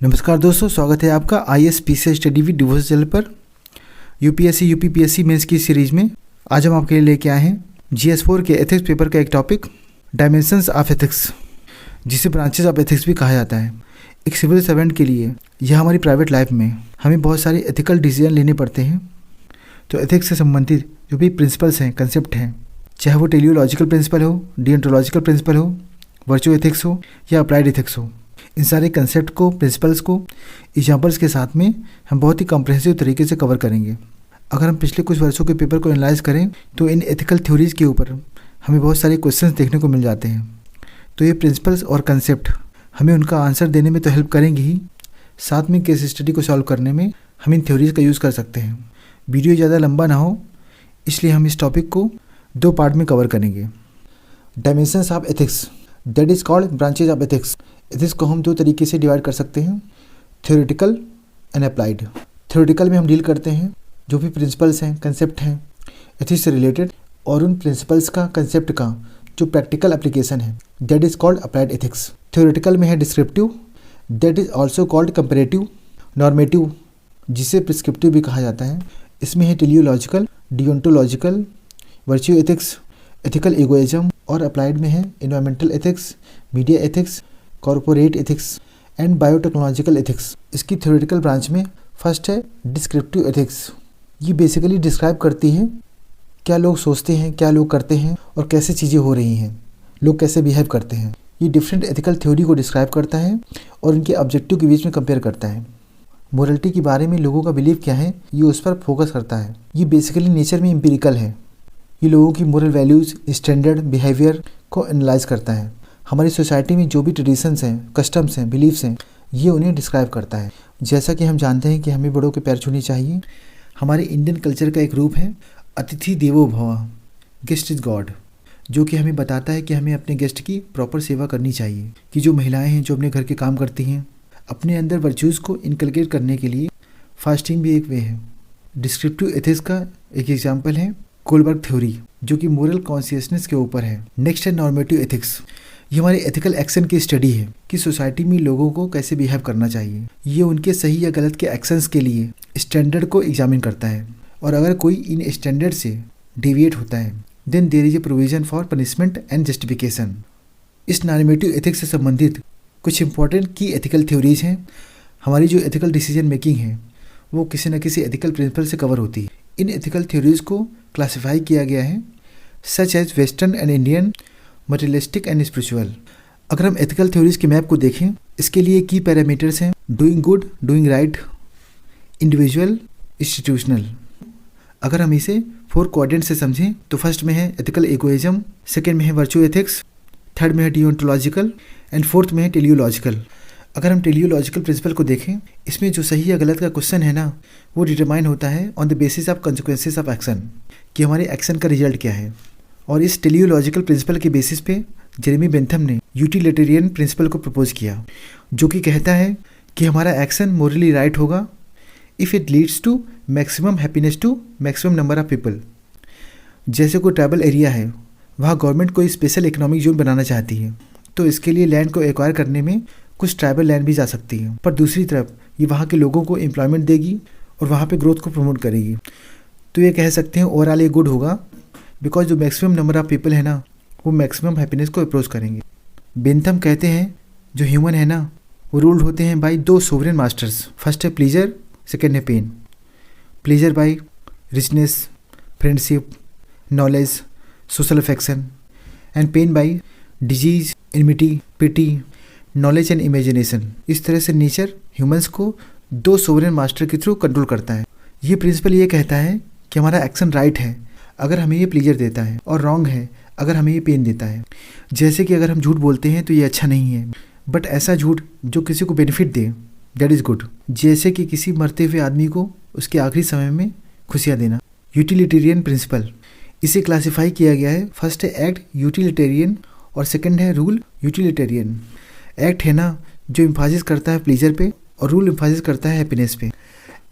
नमस्कार दोस्तों, स्वागत है आपका ISPC study with devotion channel पर। UPSC UPPSC मेंस की सीरीज में आज हम आपके लिए लेके आए हैं GS4 के एथिक्स पेपर का एक टॉपिक, डायमेंशंस ऑफ एथिक्स, जिसे ब्रांचेस ऑफ एथिक्स भी कहा जाता है। एक सिविल सर्वेंट के लिए यह हमारी प्राइवेट लाइफ में हमें बहुत सारे एथिकल डिसीजन लेने पड़ते हैं। तो एथिक्स से संबंधित जो भी प्रिंसिपल्स हैं, कंसेप्ट हैं, चाहे वो टेलियोलॉजिकल प्रिंसिपल हो, डियोंटोलॉजिकल प्रिंसिपल हो, वर्चुअल एथिक्स हो या अप्लाइड एथिक्स हो, इन सारे कंसेप्ट को, प्रिंसिपल्स को एग्जाम्पल्स के साथ में हम बहुत ही कॉम्प्रिहेंसिव तरीके से कवर करेंगे। अगर हम पिछले कुछ वर्षों के पेपर को एनालाइज करें तो इन एथिकल थ्योरीज़ के ऊपर हमें बहुत सारे क्वेश्चंस देखने को मिल जाते हैं। तो ये प्रिंसिपल्स और कंसेप्ट हमें उनका आंसर देने में तो हेल्प करेंगे ही, साथ में केस स्टडी को सॉल्व करने में हम इन थ्योरीज़ का यूज़ कर सकते हैं। वीडियो ज़्यादा लंबा ना हो, इसलिए हम इस टॉपिक को 2 पार्ट में कवर करेंगे। Dimensions of ethics, that is called branches of ethics. Ethics को हम 2 तरीके से डिवाइड कर सकते हैं, थ्योरेटिकल एंड अप्लाइड। थ्योरेटिकल में हम डील करते हैं जो भी प्रिंसिपल्स हैं, कंसेप्ट हैं एथिक्स से रिलेटेड, और उन प्रिंसिपल्स का, कंसेप्ट का जो प्रैक्टिकल एप्लीकेशन है, that is called applied ethics. Theoretical में है descriptive, that is also called comparative, normative जिसे प्रिस्क्रिप्टिव भी कहा जाता है। इसमें है teleological, deontological, virtue ethics, ethical egoism, और अप्लाइड में है environmental ethics, media ethics, corporate ethics and biotechnological ethics. इसकी थ्योरेटिकल ब्रांच में फर्स्ट है डिस्क्रिप्टिव एथिक्स। ये बेसिकली डिस्क्राइब करती है क्या लोग सोचते हैं, क्या लोग करते हैं और कैसे चीज़ें हो रही हैं, लोग कैसे बिहेव करते हैं। ये डिफरेंट एथिकल थ्योरी को डिस्क्राइब करता है और इनके ऑब्जेक्टिव के बीच में कंपेयर करता है। मोरलिटी के बारे में लोगों का बिलीव क्या है, ये उस पर फोकस करता है। ये बेसिकली नेचर में एम्पिरिकल है। ये लोगों की मोरल वैल्यूज़, स्टैंडर्ड बिहेवियर को एनालाइज करता है। हमारी सोसाइटी में जो भी ट्रेडिशंस हैं, कस्टम्स हैं, बिलीव्स हैं, ये उन्हें डिस्क्राइब करता है। जैसा कि हम जानते हैं कि हमें बड़ों के पैर छूने चाहिए। हमारे इंडियन कल्चर का एक रूप है अतिथि देवो भव, गेस्ट इज गॉड, जो कि हमें बताता है कि हमें अपने गेस्ट की प्रॉपर सेवा करनी चाहिए। कि जो महिलाएं हैं जो अपने घर के काम करती हैं, अपने अंदर वर्च्यूज़ को इनकलकेट करने के लिए फास्टिंग भी एक वे है। डिस्क्रिप्टिव एथिक्स का एक एग्जाम्पल है कोलबर्ग थ्योरी, जो कि मोरल कॉन्शियसनेस के ऊपर है। नेक्स्ट है नॉर्मेटिव एथिक्स। ये हमारे एथिकल एक्शन की स्टडी है कि सोसाइटी में लोगों को कैसे बिहेव करना चाहिए। ये उनके सही या गलत के एक्शंस के लिए स्टैंडर्ड को एग्जामिन करता है, और अगर कोई इन स्टैंडर्ड से डेविएट होता है then there is a provision for punishment and justification. इस नॉर्मेटिव एथिक्स से संबंधित कुछ इंपॉर्टेंट की एथिकल थ्योरीज हैं। हमारी जो एथिकल डिसीजन मेकिंग है वो किसी न किसी एथिकल प्रिंसिपल से कवर होती है। इन एथिकल थ्योरीज को क्लासिफाई किया गया है such as western and Indian, materialistic and spiritual. अगर हम एथिकल थ्योरीज के मैप को देखें, इसके लिए की पैरामीटर्स हैं doing good, doing right, individual, institutional. अगर हम इसे 4 क्वाड्रेंट से समझें तो फर्स्ट में है एथिकल इगोइज्म, सेकेंड में है वर्चुअल एथिक्स, थर्ड में है डियोंटोलॉजिकल एंड फोर्थ में है टेलियोलॉजिकल। अगर हम टेलियोलॉजिकल प्रिंसिपल को देखें, इसमें जो सही या गलत का क्वेश्चन है ना, वो डिटरमाइन होता है on the basis of consequences of action, कि हमारे एक्शन का रिजल्ट क्या है। और इस टेलियोलॉजिकल प्रिंसिपल के बेसिस पे जेरेमी बेंथम ने यूटिलिटेरियन प्रिंसिपल को प्रपोज किया, जो कि कहता है कि हमारा एक्शन मोरली राइट होगा if it leads to maximum happiness to maximum number of people. जैसे कोई ट्राइबल एरिया है, वहाँ गवर्नमेंट कोई स्पेशल इकोनॉमिक जोन बनाना चाहती है, तो इसके लिए लैंड को एक्वायर करने में कुछ ट्राइबल लैंड भी जा सकती है, पर दूसरी तरफ ये वहाँ के लोगों को एम्प्लॉयमेंट देगी और वहाँ पे ग्रोथ को प्रमोट करेगी। तो ये कह सकते हैं ओवरऑल ये गुड होगा, बिकॉज जो मैक्सिमम नंबर ऑफ पीपल है ना, वो मैक्सिमम हैप्पीनेस को अप्रोच करेंगे। बेंथम कहते हैं जो ह्यूमन है ना, वो रूल्ड होते हैं बाई 2 सोवरेन मास्टर्स। फर्स्ट है प्लीजर, सेकेंड है pain. Pleasure by richness, friendship, knowledge, social affection, and pain by disease, enmity, pity, knowledge and imagination. इस तरह से नेचर ह्यूमंस को 2 सोवरेन मास्टर के थ्रू कंट्रोल करता है। ये प्रिंसिपल ये कहता है कि हमारा एक्शन राइट है अगर हमें ये प्लीजर देता है, और रॉन्ग है अगर हमें ये पेन देता है। जैसे कि अगर हम झूठ बोलते हैं तो ये अच्छा नहीं है, बट ऐसा झूठ जो किसी को benefit they, that is good. जैसे कि किसी मरते हुए आदमी को उसके आखिरी समय में खुशियाँ देना। यूटिलिटेरियन प्रिंसिपल, इसे क्लासिफाई किया गया है, फर्स्ट है एक्ट यूटिलिटेरियन और सेकेंड है रूल यूटिलिटेरियन। एक्ट है ना जो इम्फासिस करता है प्लीजर पे, और रूल इम्फासिस करता है हैप्पीनेस पे।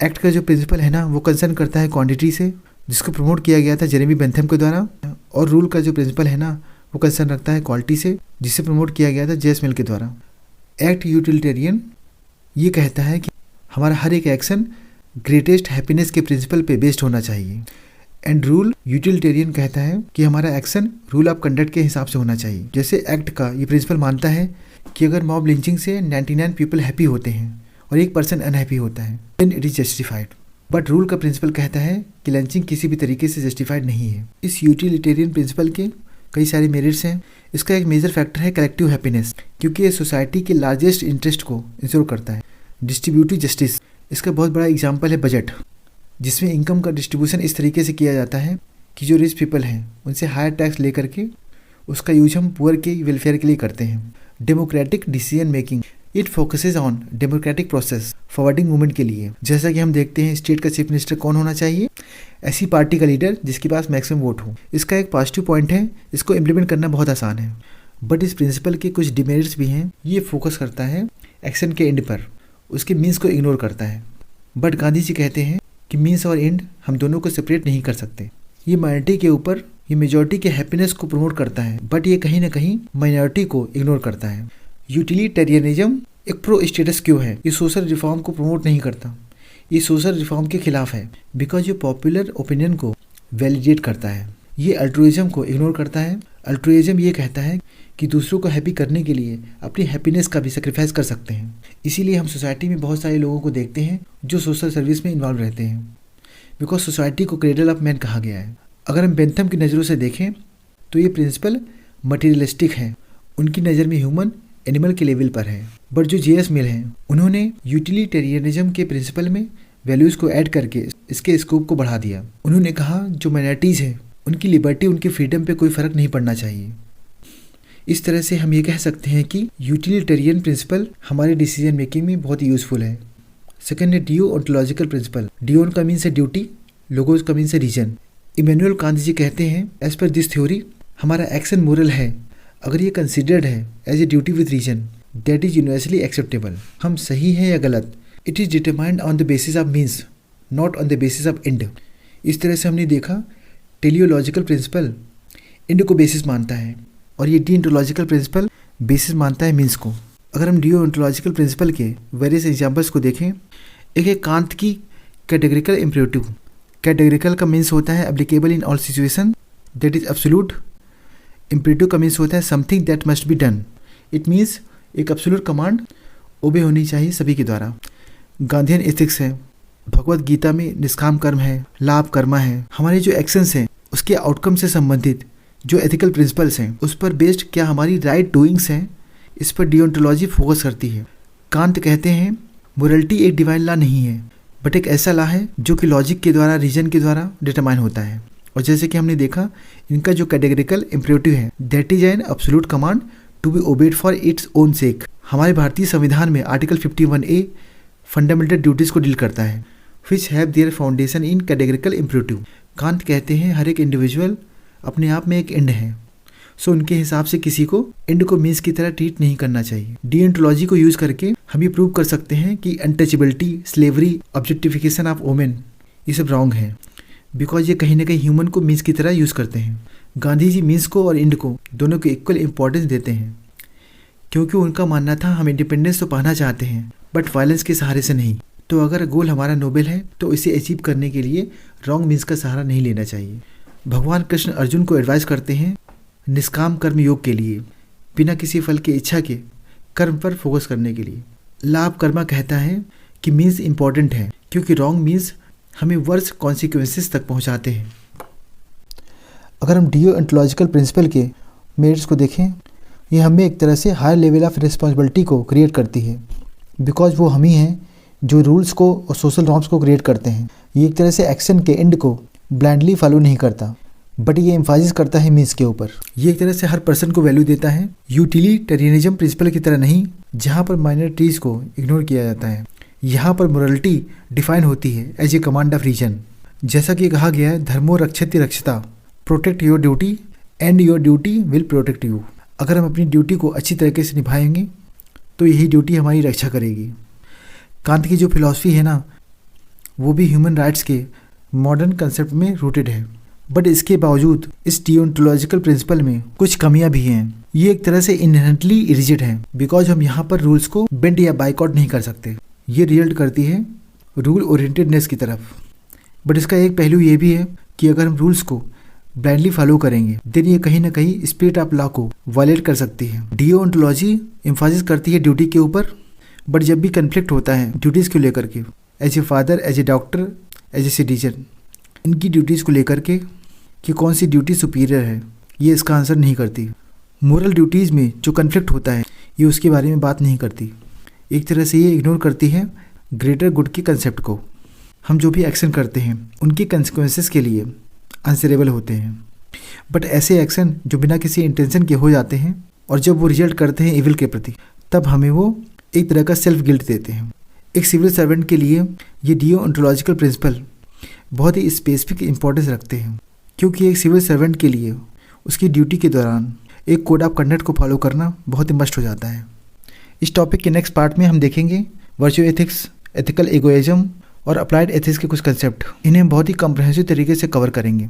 एक्ट का जो प्रिंसिपल है ना, वो कंसर्न करता है क्वांटिटी से, जिसको प्रमोट किया गया था जेरेमी बेंथम के द्वारा, और रूल का जो प्रिंसिपल है ना, वो कंसर्न रखता है क्वालिटी से, जिसे प्रमोट किया गया था जेस मिल के द्वारा। एक्ट यूटिलिटेरियन ये कहता है कि हमारा हर एक एक्शन ग्रेटेस्ट हैप्पीनेस के प्रिंसिपल पे बेस्ड होना चाहिए। एंड रूल यूटिलिटेरियन कहता है कि हमारा एक्शन रूल ऑफ कंडक्ट के हिसाब से होना चाहिए। जैसे एक्ट का ये प्रिंसिपल मानता है कि अगर मॉब लिंचिंग से 99 पीपल हैप्पी होते हैं और 1% अनहैप्पी होता है then it is justified. But rule का प्रिंसिपल कहता है कि लंचिंग किसी भी तरीके से जस्टिफाइड नहीं है। इस यूटिलिटेरियन प्रिंसिपल के कई सारे मेरिट्स हैं। इसका एक मेजर फैक्टर है कलेक्टिव हैप्पीनेस, क्योंकि ये सोसाइटी के लार्जेस्ट इंटरेस्ट को इंश्योर करता है। डिस्ट्रीब्यूटिव जस्टिस, इसका बहुत बड़ा एग्जाम्पल है बजट, जिसमें इनकम का डिस्ट्रीब्यूशन इस तरीके से किया जाता है कि जो रिच पीपल हैं उनसे हायर टैक्स ले करके उसका यूज हम पुअर के वेलफेयर के लिए करते हैं। Democratic decision making, it focuses on democratic process forwarding movement के लिए। जैसा कि हम देखते हैं स्टेट का चीफ मिनिस्टर कौन होना चाहिए, ऐसी पार्टी का लीडर जिसके पास मैक्सिमम वोट हो। इसका एक पॉजिटिव पॉइंट है, इसको इम्प्लीमेंट करना बहुत आसान है, बट इस प्रिंसिपल के कुछ डिमेरिट्स भी हैं। ये फोकस करता है एक्शन के एंड पर, उसके मीन्स को इग्नोर करता है। बट गांधी जी कहते हैं कि मीन्स और एंड हम दोनों को सेपरेट नहीं कर सकते। ये माइनॉरिटी के ऊपर ये मेजॉरिटी के हैप्पीनेस को प्रमोट करता है, बट ये कहीं ना कहीं माइनॉरिटी को इग्नोर करता है। यूटिलिटेरियनिज्म एक प्रो स्टेटस क्यों है, ये सोशल रिफॉर्म को प्रमोट नहीं करता, ये सोशल रिफॉर्म के खिलाफ है, बिकॉज ये पॉपुलर ओपिनियन को वैलिडेट करता है। ये अल्ट्रुइज्म को इग्नोर करता है। अल्ट्रुइज्म ये कहता है कि दूसरों को हैप्पी करने के लिए अपनी हैप्पीनेस का भी सेक्रीफाइस कर सकते हैं। इसीलिए हम सोसाइटी में बहुत सारे लोगों को देखते हैं जो सोशल सर्विस में इन्वॉल्व रहते हैं, बिकॉज सोसाइटी को क्रेडल ऑफ मैन कहा गया है। अगर हम बेंथम की नज़रों से देखें तो ये प्रिंसिपल मटीरियलिस्टिक है, उनकी नज़र में ह्यूमन एनिमल के लेवल पर है। बट जो जे.एस. मिल हैं उन्होंने यूटिलिटेरियनिज्म के प्रिंसिपल में वैल्यूज़ को ऐड करके इसके स्कोप को बढ़ा दिया। उन्होंने कहा जो माइनॉरिटीज़ हैं उनकी लिबर्टी, उनकी फ्रीडम पे कोई फ़र्क नहीं पड़ना चाहिए। इस तरह से हम ये कह सकते हैं कि यूटिलिटेरियन प्रिंसिपल हमारे डिसीजन मेकिंग में बहुत ही यूज़फुल है। सेकेंड है डिओन्टोलॉजिकल प्रिंसिपल। डिओन का मीन्स है ड्यूटी, लोगोस का मीन्स है रीजन। इमैनुअल कांत जी कहते हैं एज पर दिस थ्योरी हमारा एक्शन मोरल है अगर ये कंसिडर्ड है as a duty with reason that is universally acceptable. हम सही है या गलत, it is determined on the basis of means not on the basis of end. इस तरह से हमने देखा टेलियोलॉजिकल प्रिंसिपल एंड को बेसिस मानता है और ये डीओन्टोलॉजिकल प्रिंसिपल बेसिस मानता है मीन्स को। अगर हम डीओन्टोलॉजिकल प्रिंसिपल के वेरियस एग्जाम्पल्स को देखें, एक है कांत की कैटेगरिकल इम्पेरेटिव। कैटेगरिकल का मीन्स होता है applicable in all situation that is absolute. Imperative का मीन्स होता है something that must be done. It means एक एब्सोल्यूट कमांड ओबे होनी चाहिए सभी के द्वारा। गांधीयन एथिक्स है, भगवत गीता में निष्काम कर्म है, लाभ कर्मा है। हमारे जो एक्शंस हैं उसके आउटकम से संबंधित जो एथिकल प्रिंसिपल्स हैं उस पर बेस्ड क्या हमारी राइट डूइंग्स हैं, इस पर डिओन्टोलॉजी फोकस करती है। कांत कहते हैं मोरलिटी एक डिवाइन लॉ नहीं है बट एक ऐसा लॉ है जो कि लॉजिक के द्वारा, रीजन के द्वारा डिटरमाइन होता है। और जैसे कि हमने देखा इनका जो कैटेगरिकल इम्पेरेटिव है that is an absolute command to be obeyed for its own sake. हमारे भारतीय संविधान में आर्टिकल 51A फंडामेंटल ड्यूटीज़ को डील करता है which have their foundation in categorical imperative. Kant कहते हैं हर एक इंडिविजुअल अपने आप में एक एंड है, सो उनके हिसाब से किसी को एंड को मीन्स की तरह ट्रीट नहीं करना चाहिए। डिओन्टोलॉजी को यूज़ करके हम ये प्रूव कर सकते हैं कि untouchability, slavery, objectification of women ये सब रॉन्ग है, बिकॉज ये कहीं ना कहीं ह्यूमन को मीन्स की तरह यूज़ करते हैं। गांधी जी मीन्स को और एंड को दोनों को इक्वल इंपॉर्टेंस देते हैं, क्योंकि उनका मानना था हम इंडिपेंडेंस तो पाना चाहते हैं बट वायलेंस के सहारे से नहीं। तो अगर गोल हमारा नोबेल है तो इसे अचीव करने के लिए रॉन्ग मीन्स का सहारा नहीं लेना चाहिए। भगवान कृष्ण अर्जुन को एडवाइस करते हैं निष्काम कर्म योग के लिए, बिना किसी फल की इच्छा के कर्म पर फोकस करने के लिए। लाभ कर्मा कहता है कि मीन्स इंपॉर्टेंट है क्योंकि रॉन्ग मीन्स हमें वर्स कॉन्सिक्वेंसेस तक पहुंचाते हैं। अगर हम डिओन्टोलॉजिकल प्रिंसिपल के मेरिट्स को देखें, ये हमें एक तरह से हायर लेवल ऑफ रिस्पॉन्सिबिलिटी को क्रिएट करती है, बिकॉज वो हम ही हैं जो रूल्स को और सोशल नॉर्म्स को क्रिएट करते हैं। ये एक तरह से एक्शन के एंड को ब्लाइंडली फॉलो नहीं करता बट ये एम्फासिस करता है मीन्स के ऊपर। ये एक तरह से हर पर्सन को वैल्यू देता है, यूटिलिटेरियनिज्म प्रिंसिपल की तरह नहीं जहाँ पर माइनॉरिटीज़ को इग्नोर किया जाता है। यहाँ पर मोरलिटी डिफाइन होती है as a command of reason. जैसा कि कहा गया है धर्मो रक्षति रक्षता, protect your duty and your duty will protect you. अगर हम अपनी ड्यूटी को अच्छी तरीके से निभाएंगे तो यही ड्यूटी हमारी रक्षा करेगी। कांत की जो फिलॉसफी है ना वो भी ह्यूमन राइट्स के मॉडर्न कंसेप्ट में रूटेड है, बट इसके बावजूद इस डिओन्टोलॉजिकल प्रिंसिपल में कुछ कमियां भी हैं। ये एक तरह से इनहेरेंटली रिजिड है बिकॉज हम यहाँ पर रूल्स को बेंड या बाइकआउट नहीं कर सकते। ये रिजल्ट करती है रूल ओरिएंटेडनेस की तरफ। बट इसका एक पहलू ये भी है कि अगर हम रूल्स को ब्लाइंडली फॉलो करेंगे देन ये कहीं ना कहीं स्पिरिट ऑफ लॉ को वायलेट कर सकती है। डिओन्टोलॉजी एम्फासिस करती है ड्यूटी के ऊपर, बट जब भी कन्फ्लिक्ट होता है ड्यूटीज़ को लेकर के, as a father, as a doctor, as a citizen, इनकी ड्यूटीज़ को लेकर के कि कौन सी ड्यूटी सुपीरियर है, ये इसका आंसर नहीं करती। मोरल ड्यूटीज़ में जो कन्फ्लिक्ट होता है ये उसके बारे में बात नहीं करती। एक तरह से ये इग्नोर करती है ग्रेटर गुड के कंसेप्ट को। हम जो भी एक्शन करते हैं उनके कंसिक्वेंसेस के लिए आंसरेबल होते हैं, बट ऐसे एक्शन जो बिना किसी इंटेंशन के हो जाते हैं और जब वो रिजल्ट करते हैं इविल के प्रति, तब हमें वो एक तरह का सेल्फ गिल्ट देते हैं। एक सिविल सर्वेंट के लिए ये डिओन्टोलॉजिकल प्रिंसिपल बहुत ही स्पेसिफिक इंपॉर्टेंस रखते हैं, क्योंकि एक सिविल सर्वेंट के लिए उसकी ड्यूटी के दौरान एक कोड ऑफ कंडक्ट को फॉलो करना बहुत ही मस्ट हो जाता है। इस टॉपिक के नेक्स्ट पार्ट में हम देखेंगे वर्चुअल एथिक्स, एथिकल एगोइज्म और अप्लाइड एथिक्स के कुछ कंसेप्ट। इन्हें हम बहुत ही कम्प्रहेंसिव तरीके से कवर करेंगे।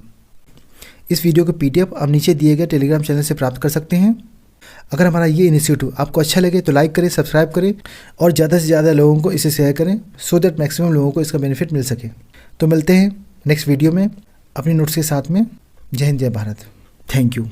इस वीडियो का PDF आप नीचे दिए गए टेलीग्राम चैनल से प्राप्त कर सकते हैं। अगर हमारा ये इनिशिएटिव आपको अच्छा लगे तो लाइक करें, सब्सक्राइब करें और ज़्यादा से ज़्यादा लोगों को इसे शेयर करें, सो दैट मैक्सिमम लोगों को इसका बेनिफिट मिल सके। तो मिलते हैं नेक्स्ट वीडियो में अपनी नोट्स के साथ में। जय हिंद, जय भारत। Thank you.